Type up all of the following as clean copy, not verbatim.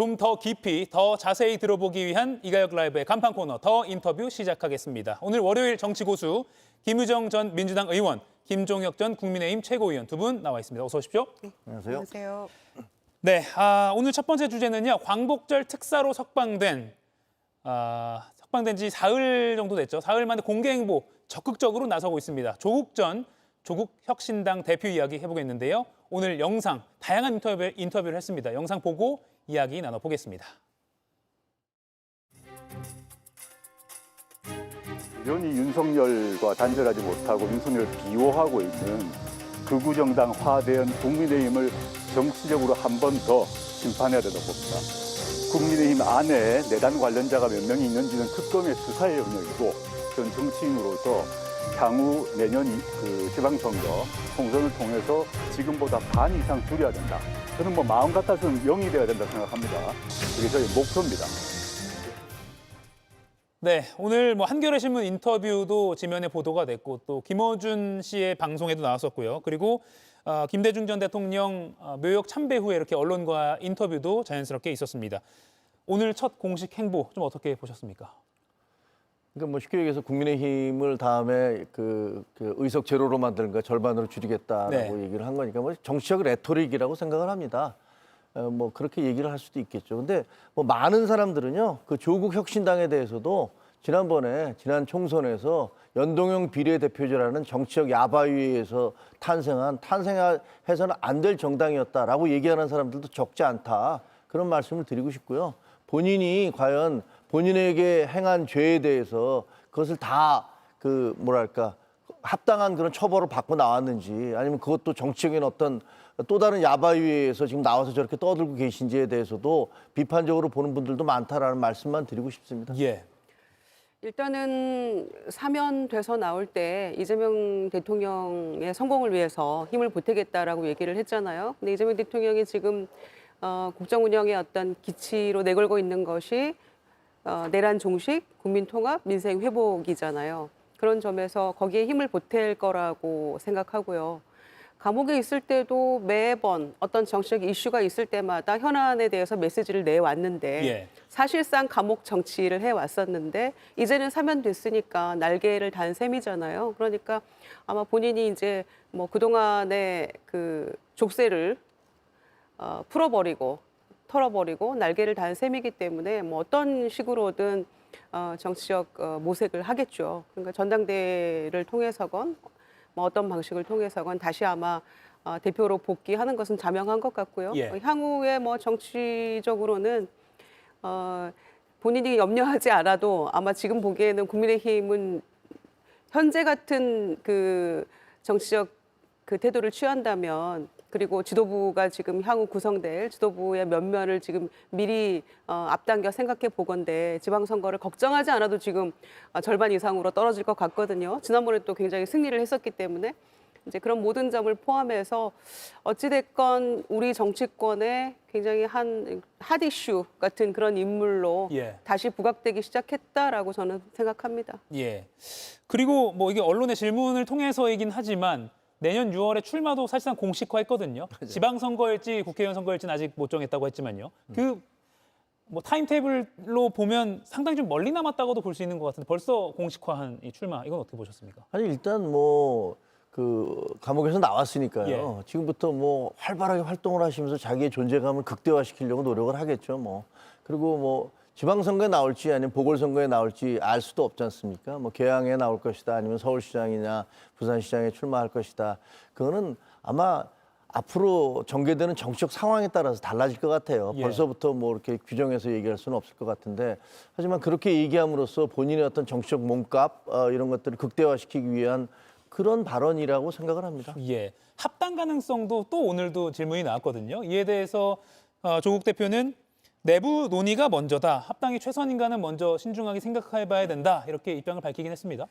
좀 더 깊이, 더 자세히 들어보기 위한 이가혁 라이브의 간판 코너 더 인터뷰 시작하겠습니다. 오늘 월요일 정치고수 김유정 전 민주당 의원, 김종혁 전 국민의힘 최고위원 두 분 나와 있습니다. 어서 오십시오. 안녕하세요. 안녕하세요. 네, 오늘 첫 번째 주제는요. 광복절 특사로 석방된 지 사흘 정도 됐죠. 사흘 만에 공개 행보 적극적으로 나서고 있습니다. 조국 전 조국혁신당 대표 이야기 해보겠는데요. 오늘 영상 다양한 인터뷰를 했습니다. 영상 보고 이야기 나눠보겠습니다. 여전히 윤석열과 단절하지 못하고 윤석열을 비호하고 있는 극우 정당 화대한 국민의힘을 정치적으로 한 번 더 심판해야 된다고 봅니다. 국민의힘 안에 내단 관련자가 몇 명이 있는지는 특검의 수사의 영역이고 전 정치인으로서 향후 내년 지방선거 총선을 통해서 지금보다 반 이상 줄여야 된다. 저는 마음 같아서는 0이 돼야 된다 생각합니다. 그게 저희 목표입니다. 네, 오늘 한겨레 신문 인터뷰도 지면에 보도가 됐고 또 김어준 씨의 방송에도 나왔었고요. 그리고 김대중 전 대통령 묘역 참배 후에 이렇게 언론과 인터뷰도 자연스럽게 있었습니다. 오늘 첫 공식 행보 좀 어떻게 보셨습니까? 그러니까 쉽게 얘기해서 국민의힘을 다음에 그 의석 제로로 만드는 절반으로 줄이겠다라고 네. 얘기를 한 거니까 정치적 레토릭이라고 생각을 합니다. 그렇게 얘기를 할 수도 있겠죠. 근데 많은 사람들은요, 그 조국 혁신당에 대해서도 지난 총선에서 연동형 비례대표제라는 정치적 야바위에서 탄생해서는 안 될 정당이었다라고 얘기하는 사람들도 적지 않다. 그런 말씀을 드리고 싶고요. 본인이 과연 본인에게 행한 죄에 대해서 그것을 다 합당한 그런 처벌을 받고 나왔는지, 아니면 그것도 정치적인 어떤 또 다른 야바위에서 지금 나와서 저렇게 떠들고 계신지에 대해서도 비판적으로 보는 분들도 많다라는 말씀만 드리고 싶습니다. 예. 일단은 사면돼서 나올 때 이재명 대통령의 성공을 위해서 힘을 보태겠다라고 얘기를 했잖아요. 근데 이재명 대통령이 지금 국정 운영의 어떤 기치로 내걸고 있는 것이 내란 종식, 국민 통합, 민생 회복이잖아요. 그런 점에서 거기에 힘을 보탤 거라고 생각하고요. 감옥에 있을 때도 매번 어떤 정치적 이슈가 있을 때마다 현안에 대해서 메시지를 내왔는데 예. 사실상 감옥 정치를 해왔었는데 이제는 사면됐으니까 날개를 단 셈이잖아요. 그러니까 아마 본인이 이제 그동안의 그 족쇄를 풀어버리고 털어버리고 날개를 단 셈이기 때문에 어떤 식으로든 정치적 모색을 하겠죠. 그러니까 전당대회를 통해서건 어떤 방식을 통해서건 다시 아마 대표로 복귀하는 것은 자명한 것 같고요. 예. 향후에 정치적으로는 본인이 염려하지 않아도 아마 지금 보기에는 국민의힘은 현재 같은 그 정치적 그 태도를 취한다면, 그리고 지도부가 지금 향후 구성될 지도부의 면면을 지금 미리 앞당겨 생각해 보건대 지방선거를 걱정하지 않아도 지금 절반 이상으로 떨어질 것 같거든요. 지난번에 또 굉장히 승리를 했었기 때문에 이제 그런 모든 점을 포함해서 어찌됐건 우리 정치권에 굉장히 핫 이슈 같은 그런 인물로 예. 다시 부각되기 시작했다라고 저는 생각합니다. 예. 그리고 이게 언론의 질문을 통해서이긴 하지만 내년 6월에 출마도 사실상 공식화했거든요. 지방선거일지 국회의원 선거일지는 아직 못 정했다고 했지만요. 타임테이블로 보면 상당히 좀 멀리 남았다고도 볼 수 있는 것 같은데 벌써 공식화한 이 출마, 이건 어떻게 보셨습니까? 아니 일단 감옥에서 나왔으니까요. 예. 지금부터 활발하게 활동을 하시면서 자기의 존재감을 극대화시키려고 노력을 하겠죠. 그리고 지방선거에 나올지 아니면 보궐선거에 나올지 알 수도 없지 않습니까? 계양에 나올 것이다, 아니면 서울시장이나 부산시장에 출마할 것이다. 그거는 아마 앞으로 전개되는 정치적 상황에 따라서 달라질 것 같아요. 예. 벌써부터 이렇게 규정해서 얘기할 수는 없을 것 같은데, 하지만 그렇게 얘기함으로써 본인의 어떤 정치적 몸값 이런 것들을 극대화시키기 위한 그런 발언이라고 생각을 합니다. 예. 합당 가능성도 또 오늘도 질문이 나왔거든요. 이에 대해서 조국 대표는 내부 논의가 먼저다. 합당이 최선인가는 먼저 신중하게 생각해봐야 된다. 이렇게 입장을 밝히긴 했습니다.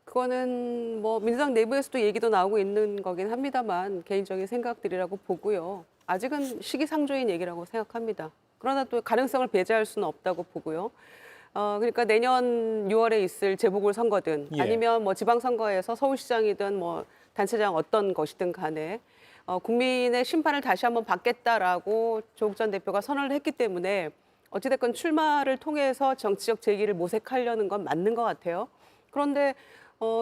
그거는 민주당 내부에서도 얘기도 나오고 있는 거긴 합니다만 개인적인 생각들이라고 보고요. 아직은 시기상조인 얘기라고 생각합니다. 그러나 또 가능성을 배제할 수는 없다고 보고요. 그러니까 내년 6월에 있을 재보궐선거든 예. 아니면 지방선거에서 서울시장이든 단체장 어떤 것이든 간에 국민의 심판을 다시 한번 받겠다라고 조국 전 대표가 선언을 했기 때문에 어찌됐건 출마를 통해서 정치적 재기를 모색하려는 건 맞는 것 같아요. 그런데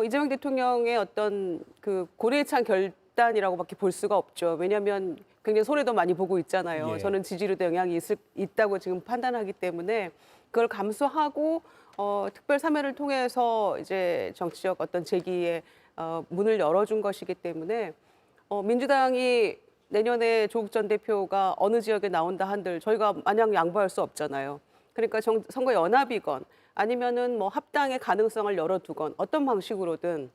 이재명 대통령의 어떤 그 고뇌에 찬 결단이라고밖에 볼 수가 없죠. 왜냐하면 굉장히 손해도 많이 보고 있잖아요. 예. 저는 지지율도 영향이 있다고 지금 판단하기 때문에 그걸 감수하고 특별 사면을 통해서 이제 정치적 어떤 재기에 문을 열어준 것이기 때문에 민주당이 내년에 조국 전 대표가 어느 지역에 나온다 한들 저희가 마냥 양보할 수 없잖아요. 그러니까 선거 연합이건 아니면은 뭐 합당의 가능성을 열어두건 어떤 방식으로든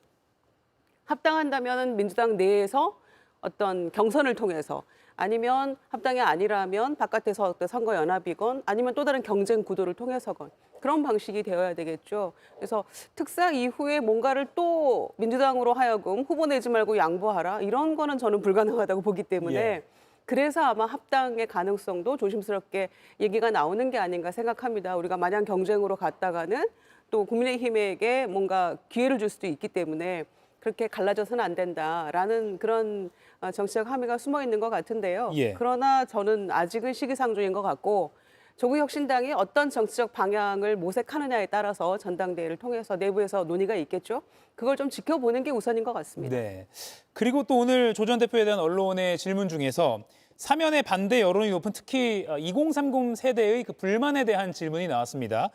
합당한다면은 민주당 내에서 어떤 경선을 통해서 아니면 합당이 아니라면 바깥에서 어떤 선거 연합이건 아니면 또 다른 경쟁 구도를 통해서건 그런 방식이 되어야 되겠죠. 그래서 특사 이후에 뭔가를 또 민주당으로 하여금 후보 내지 말고 양보하라 이런 거는 저는 불가능하다고 보기 때문에 예. 그래서 아마 합당의 가능성도 조심스럽게 얘기가 나오는 게 아닌가 생각합니다. 우리가 마냥 경쟁으로 갔다가는 또 국민의힘에게 뭔가 기회를 줄 수도 있기 때문에 그렇게 갈라져서는 안 된다라는 그런 정치적 함의가 숨어 있는 것 같은데요. 예. 그러나 저는 아직은 시기상조인 것 같고 조국 혁신당이 어떤 정치적 방향을 모색하느냐에 따라서 전당대회를 통해서 내부에서 논의가 있겠죠. 그걸 좀 지켜보는 게 우선인 것 같습니다. 네. 그리고 또 오늘 조 전 대표에 대한 언론의 질문 중에서 사면에 반대 여론이 높은 특히 2030 세대의 그 불만에 대한 질문이 나왔습니다.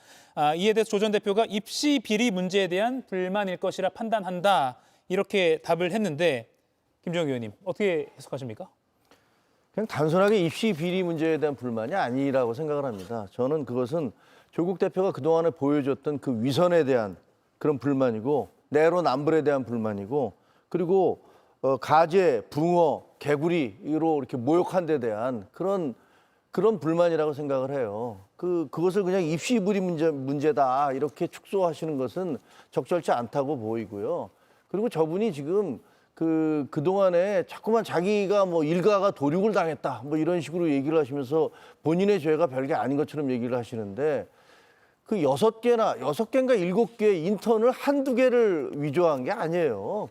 이에 대해서 조 전 대표가 입시 비리 문제에 대한 불만일 것이라 판단한다. 이렇게 답을 했는데 김정희 의원님 어떻게 해석하십니까? 그냥 단순하게 입시 비리 문제에 대한 불만이 아니라고 생각을 합니다. 저는 그것은 조국 대표가 그동안에 보여줬던 그 위선에 대한 그런 불만이고 내로남불에 대한 불만이고 그리고 가재, 붕어, 개구리로 이렇게 모욕한 데 대한 그런 불만이라고 생각을 해요. 그것을 그냥 입시 비리 문제다 이렇게 축소하시는 것은 적절치 않다고 보이고요. 그리고 저분이 지금 그동안에 자꾸만 자기가 뭐 일가가 도륙을 당했다 뭐 이런 식으로 얘기를 하시면서 본인의 죄가 별게 아닌 것처럼 얘기를 하시는데 그 6개인가 7개 인턴을 한두 개를 위조한 게 아니에요.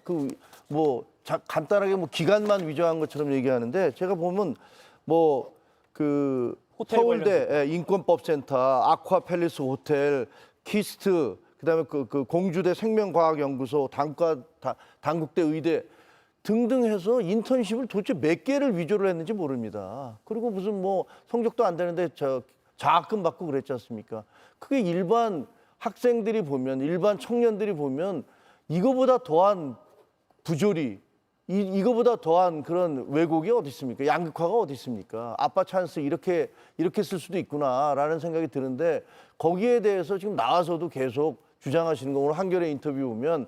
간단하게 뭐 기간만 위조한 것처럼 얘기하는데 제가 보면 호텔 서울대 인권법센터, 아쿠아팰리스 호텔, 키스트 그다음에 그 공주대 생명과학연구소, 단국대 의대 등등 해서 인턴십을 도대체 몇 개를 위조를 했는지 모릅니다. 그리고 무슨 뭐 성적도 안 되는데 장학금 받고 그랬지 않습니까? 그게 일반 학생들이 보면, 일반 청년들이 보면 이거보다 더한 부조리, 이거보다 더한 그런 왜곡이 어디 있습니까? 양극화가 어디 있습니까? 아빠 찬스 이렇게 쓸 수도 있구나라는 생각이 드는데 거기에 대해서 지금 나와서도 계속 주장하시는 거. 오늘 한겨레 인터뷰 보면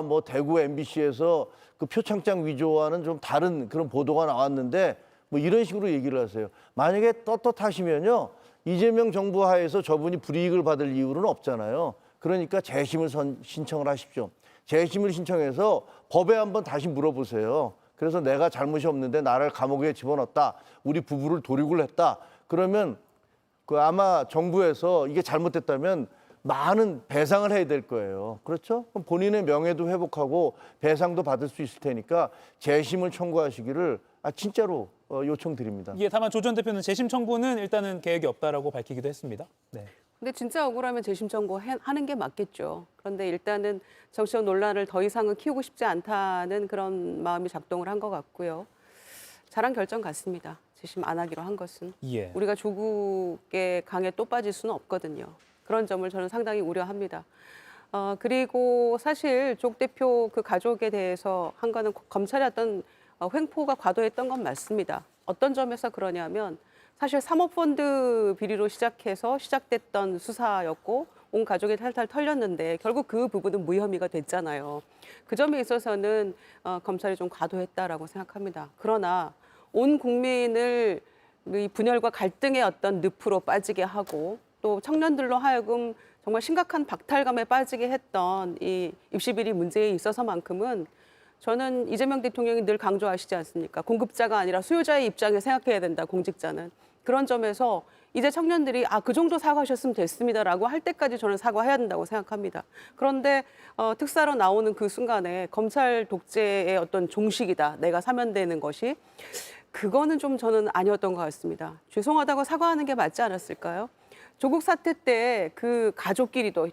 뭐 대구 MBC에서 그 표창장 위조와는 좀 다른 그런 보도가 나왔는데 뭐 이런 식으로 얘기를 하세요. 만약에 떳떳하시면요. 이재명 정부 하에서 저분이 불이익을 받을 이유는 없잖아요. 그러니까 재심을 신청을 하십시오. 재심을 신청해서 법에 한번 다시 물어보세요. 그래서 내가 잘못이 없는데 나를 감옥에 집어넣었다. 우리 부부를 도륙을 했다. 그러면 아마 정부에서 이게 잘못됐다면 많은 배상을 해야 될 거예요. 그렇죠? 그럼 본인의 명예도 회복하고 배상도 받을 수 있을 테니까 재심을 청구하시기를 진짜로 요청드립니다. 예, 다만 조 전 대표는 재심 청구는 일단은 계획이 없다라고 밝히기도 했습니다. 네. 근데 진짜 억울하면 재심 청구하는 게 맞겠죠. 그런데 일단은 정치적 논란을 더 이상은 키우고 싶지 않다는 그런 마음이 작동을 한 것 같고요. 잘한 결정 같습니다. 재심 안 하기로 한 것은. 예. 우리가 조국의 강에 또 빠질 수는 없거든요. 그런 점을 저는 상당히 우려합니다. 그리고 사실 조국 대표 그 가족에 대해서 한 거는 검찰의 어떤 횡포가 과도했던 건 맞습니다. 어떤 점에서 그러냐면 사실 사모펀드 비리로 시작해서 시작됐던 수사였고 온 가족이 탈탈 털렸는데 결국 그 부분은 무혐의가 됐잖아요. 그 점에 있어서는 검찰이 좀 과도했다라고 생각합니다. 그러나 온 국민을 이 분열과 갈등의 어떤 늪으로 빠지게 하고 또 청년들로 하여금 정말 심각한 박탈감에 빠지게 했던 이 입시비리 문제에 있어서만큼은 저는 이재명 대통령이 늘 강조하시지 않습니까? 공급자가 아니라 수요자의 입장에 생각해야 된다, 공직자는. 그런 점에서 이제 청년들이 그 정도 사과하셨으면 됐습니다라고 할 때까지 저는 사과해야 된다고 생각합니다. 그런데 특사로 나오는 그 순간에 검찰 독재의 어떤 종식이다. 내가 사면되는 것이 그거는 좀 저는 아니었던 것 같습니다. 죄송하다고 사과하는 게 맞지 않았을까요? 조국 사태 때 그 가족끼리도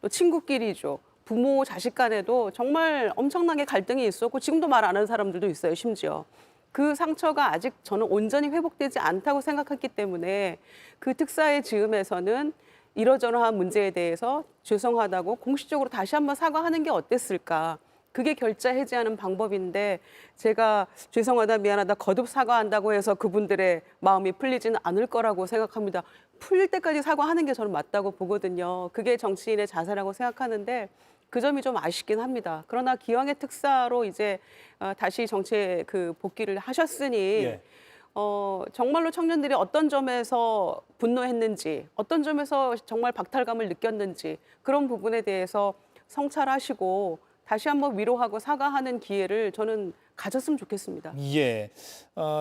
또 친구끼리죠. 부모 자식 간에도 정말 엄청나게 갈등이 있었고 지금도 말 안 하는 사람들도 있어요. 심지어. 그 상처가 아직 저는 온전히 회복되지 않다고 생각했기 때문에 그 특사의 즈음에서는 이러저러한 문제에 대해서 죄송하다고 공식적으로 다시 한번 사과하는 게 어땠을까. 그게 결자 해지하는 방법인데 제가 죄송하다 미안하다 거듭 사과한다고 해서 그분들의 마음이 풀리지는 않을 거라고 생각합니다. 풀릴 때까지 사과하는 게 저는 맞다고 보거든요. 그게 정치인의 자세라고 생각하는데 그 점이 좀 아쉽긴 합니다. 그러나 기왕의 특사로 이제 다시 정치에 그 복귀를 하셨으니 예. 정말로 청년들이 어떤 점에서 분노했는지, 어떤 점에서 정말 박탈감을 느꼈는지 그런 부분에 대해서 성찰하시고 다시 한번 위로하고 사과하는 기회를 저는 가졌으면 좋겠습니다. 예.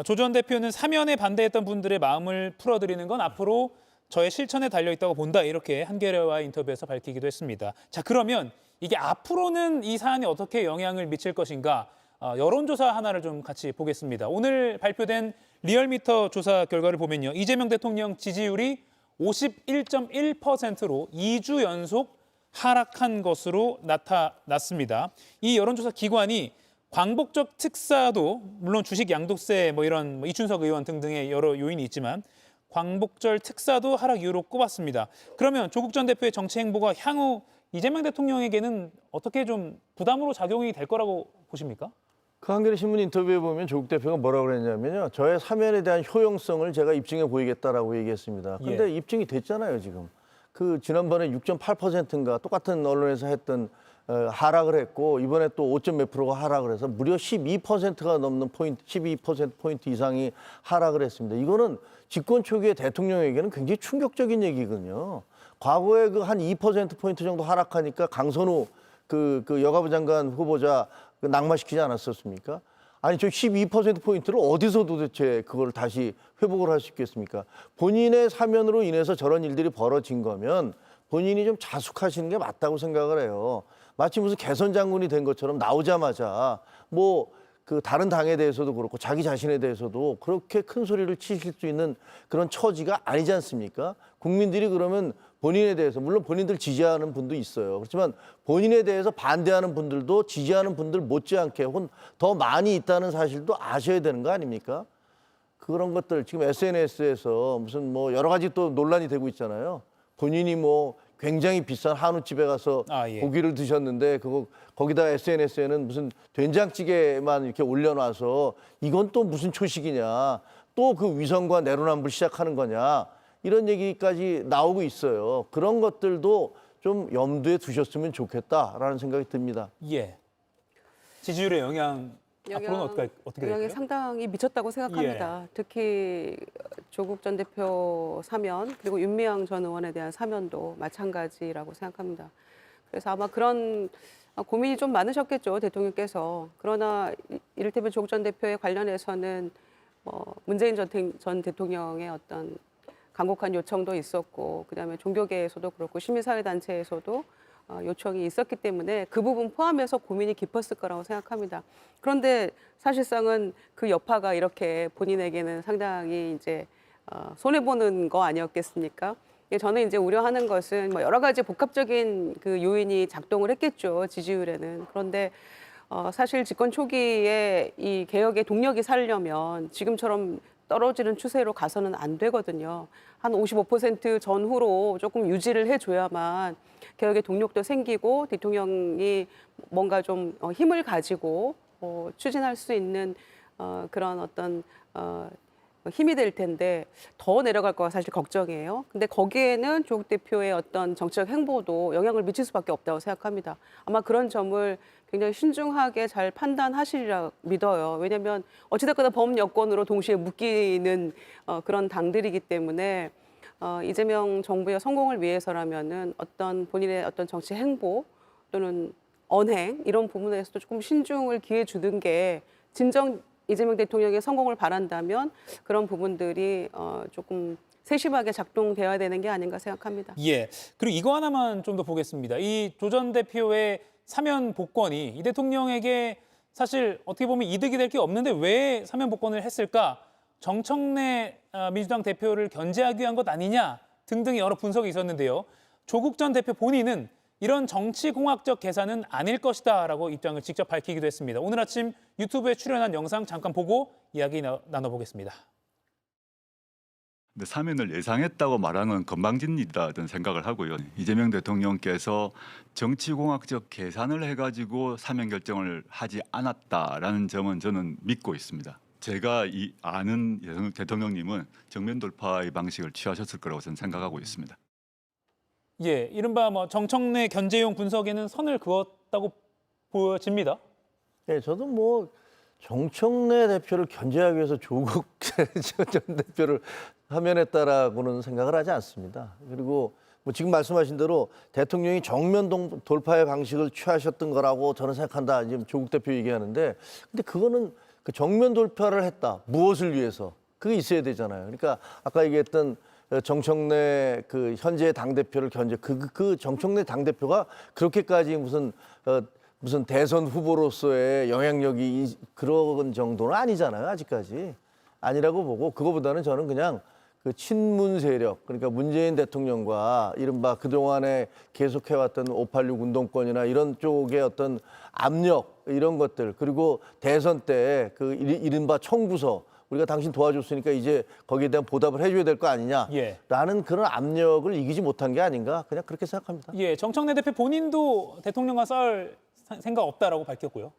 조 전 대표는 사면에 반대했던 분들의 마음을 풀어드리는 건 앞으로 저의 실천에 달려 있다고 본다. 이렇게 한겨레와 인터뷰에서 밝히기도 했습니다. 자, 그러면 이게 앞으로는 이 사안이 어떻게 영향을 미칠 것인가? 여론조사 하나를 좀 같이 보겠습니다. 오늘 발표된 리얼미터 조사 결과를 보면요. 이재명 대통령 지지율이 51.1%로 2주 연속 하락한 것으로 나타났습니다. 이 여론조사 기관이 광복절 특사도 물론 주식 양도세 뭐 이런 이춘석 의원 등등의 여러 요인이 있지만 광복절 특사도 하락 이유로 꼽았습니다. 그러면 조국 전 대표의 정치 행보가 향후 이재명 대통령에게는 어떻게 좀 부담으로 작용이 될 거라고 보십니까? 그 한겨레 신문 인터뷰에 보면 조국 대표가 뭐라고 그랬냐면요. 저의 사면에 대한 효용성을 제가 입증해 보이겠다라고 얘기했습니다. 근데 예. 입증이 됐잖아요, 지금. 그 지난번에 6.8%인가 똑같은 언론에서 했던 하락을 했고 이번에 또 5점 몇 프로가 하락을 해서 무려 12%가 넘는 포인트, 12%포인트 이상이 하락을 했습니다. 이거는 집권 초기에 대통령에게는 굉장히 충격적인 얘기거든요. 과거에 그 한 2%포인트 정도 하락하니까 강선우 그 여가부 장관 후보자 낙마시키지 않았었습니까? 아니 저 12%포인트를 어디서 도대체 그걸 다시 회복을 할 수 있겠습니까? 본인의 사면으로 인해서 저런 일들이 벌어진 거면 본인이 좀 자숙하시는 게 맞다고 생각을 해요. 마치 무슨 개선 장군이 된 것처럼 나오자마자 뭐 그 다른 당에 대해서도 그렇고 자기 자신에 대해서도 그렇게 큰 소리를 치실 수 있는 그런 처지가 아니지 않습니까? 국민들이 그러면 본인에 대해서 물론 본인들 지지하는 분도 있어요. 그렇지만 본인에 대해서 반대하는 분들도 지지하는 분들 못지않게 혹은 더 많이 있다는 사실도 아셔야 되는 거 아닙니까? 그런 것들 지금 SNS에서 무슨 뭐 여러 가지 또 논란이 되고 있잖아요. 본인이 뭐 굉장히 비싼 한우집에 가서 예. 고기를 드셨는데 거기다 SNS에는 무슨 된장찌개만 이렇게 올려놔서 이건 또 무슨 초식이냐, 또 그 위선과 내로남불 시작하는 거냐 이런 얘기까지 나오고 있어요. 그런 것들도 좀 염두에 두셨으면 좋겠다라는 생각이 듭니다. 예. 지지율의 앞으로는 어떻게 영향이 될까요? 상당히 미쳤다고 생각합니다. 특히 조국 전 대표 사면 그리고 윤미향 전 의원에 대한 사면도 마찬가지라고 생각합니다. 그래서 아마 그런 고민이 좀 많으셨겠죠, 대통령께서. 그러나 이를테면 조국 전 대표에 관련해서는 문재인 전 대통령의 어떤 간곡한 요청도 있었고 그다음에 종교계에서도 그렇고 시민사회단체에서도 요청이 있었기 때문에 그 부분 포함해서 고민이 깊었을 거라고 생각합니다. 그런데 사실상은 그 여파가 이렇게 본인에게는 상당히 이제 손해보는 거 아니었겠습니까? 저는 이제 우려하는 것은 뭐 여러 가지 복합적인 그 요인이 작동을 했겠죠, 지지율에는. 그런데 사실 집권 초기에 이 개혁의 동력이 살려면 지금처럼 떨어지는 추세로 가서는 안 되거든요. 한 55% 전후로 조금 유지를 해줘야만 개혁의 동력도 생기고 대통령이 뭔가 좀 힘을 가지고 추진할 수 있는 그런 어떤 힘이 될 텐데 더 내려갈 거가 사실 걱정이에요. 근데 거기에는 조국 대표의 어떤 정치적 행보도 영향을 미칠 수밖에 없다고 생각합니다. 아마 그런 점을 굉장히 신중하게 잘 판단하시리라 믿어요. 왜냐하면 어찌됐거나 범여권으로 동시에 묶이는 그런 당들이기 때문에 이재명 정부의 성공을 위해서라면은 어떤 본인의 어떤 정치 행보 또는 언행 이런 부분에서도 조금 신중을 기해 주는 게 진정 이재명 대통령의 성공을 바란다면 그런 부분들이 조금 세심하게 작동되어야 되는 게 아닌가 생각합니다. 예. 그리고 이거 하나만 좀 더 보겠습니다. 이 조 전 대표의 사면 복권이 이 대통령에게 사실 어떻게 보면 이득이 될 게 없는데 왜 사면 복권을 했을까? 정청래 민주당 대표를 견제하기 위한 것 아니냐 등등 여러 분석이 있었는데요. 조국 전 대표 본인은 이런 정치공학적 계산은 아닐 것이다라고 입장을 직접 밝히기도 했습니다. 오늘 아침 유튜브에 출연한 영상 잠깐 보고 이야기 나눠보겠습니다. 근데 사면을 예상했다고 말하는 건방진 일이다 저는 생각을 하고요. 이재명 대통령께서 정치공학적 계산을 해가지고 사면 결정을 하지 않았다라는 점은 저는 믿고 있습니다. 제가 아는 대통령님은 정면 돌파의 방식을 취하셨을 거라고 저는 생각하고 있습니다. 예, 이른바 정청래 견제용 분석에는 선을 그었다고 보여집니다. 네, 저도 뭐 정청래 대표를 견제하기 위해서 조국 전 대표를 하면했다라고는 생각을 하지 않습니다. 그리고 뭐 지금 말씀하신 대로 대통령이 정면 돌파의 방식을 취하셨던 거라고 저는 생각한다. 지금 조국 대표 얘기하는데, 근데 그거는 그 정면 돌파를 했다. 무엇을 위해서? 그게 있어야 되잖아요. 그러니까 아까 얘기했던 정청래 그 현재 당 대표를 견제 그 정청래 당 대표가 그렇게까지 무슨 대선 후보로서의 영향력이 그런 정도는 아니잖아요. 아직까지 아니라고 보고, 그거보다는 저는 그냥 그 친문 세력, 그러니까 문재인 대통령과 이른바 그동안에 계속해왔던 586 운동권이나 이런 쪽의 어떤 압력 이런 것들, 그리고 대선 때 그 이른바 청구서 우리가 당신 도와줬으니까 이제 거기에 대한 보답을 해줘야 될 거 아니냐라는 예. 그런 압력을 이기지 못한 게 아닌가, 그냥 그렇게 생각합니다. 예, 정청래 대표 본인도 대통령과 싸울 생각 없다라고 밝혔고요.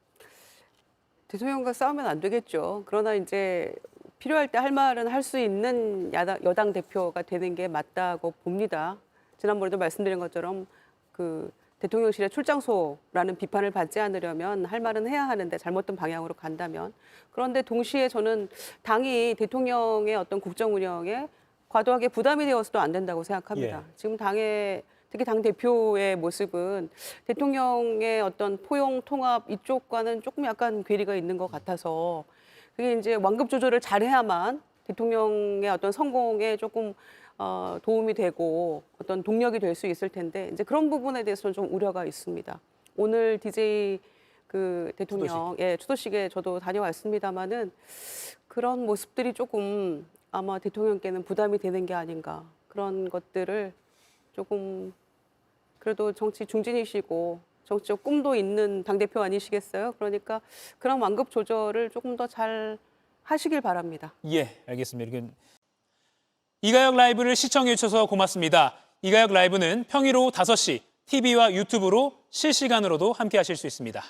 대통령과 싸우면 안 되겠죠. 그러나 이제 필요할 때 할 말은 할 수 있는 여당 대표가 되는 게 맞다고 봅니다. 지난번에도 말씀드린 것처럼 그 대통령실의 출장소라는 비판을 받지 않으려면 할 말은 해야 하는데 잘못된 방향으로 간다면. 그런데 동시에 저는 당이 대통령의 어떤 국정 운영에 과도하게 부담이 되어서도 안 된다고 생각합니다. 예. 지금 특히 당 대표의 모습은 대통령의 어떤 포용 통합 이쪽과는 조금 약간 괴리가 있는 것 같아서, 그게 이제 완급 조절을 잘해야만 대통령의 어떤 성공에 조금 도움이 되고 어떤 동력이 될 수 있을 텐데, 이제 그런 부분에 대해서는 좀 우려가 있습니다. 오늘 DJ 그 대통령 추도식에 저도 다녀왔습니다마는 그런 모습들이 조금 아마 대통령께는 부담이 되는 게 아닌가, 그런 것들을 조금, 그래도 정치 중진이시고 정치적 꿈도 있는 당대표 아니시겠어요? 그러니까 그런 완급 조절을 조금 더 잘 하시길 바랍니다. 예, 알겠습니다. 이가혁 라이브를 시청해 주셔서 고맙습니다. 이가혁 라이브는 평일 오후 5시 TV와 유튜브로 실시간으로도 함께 하실 수 있습니다.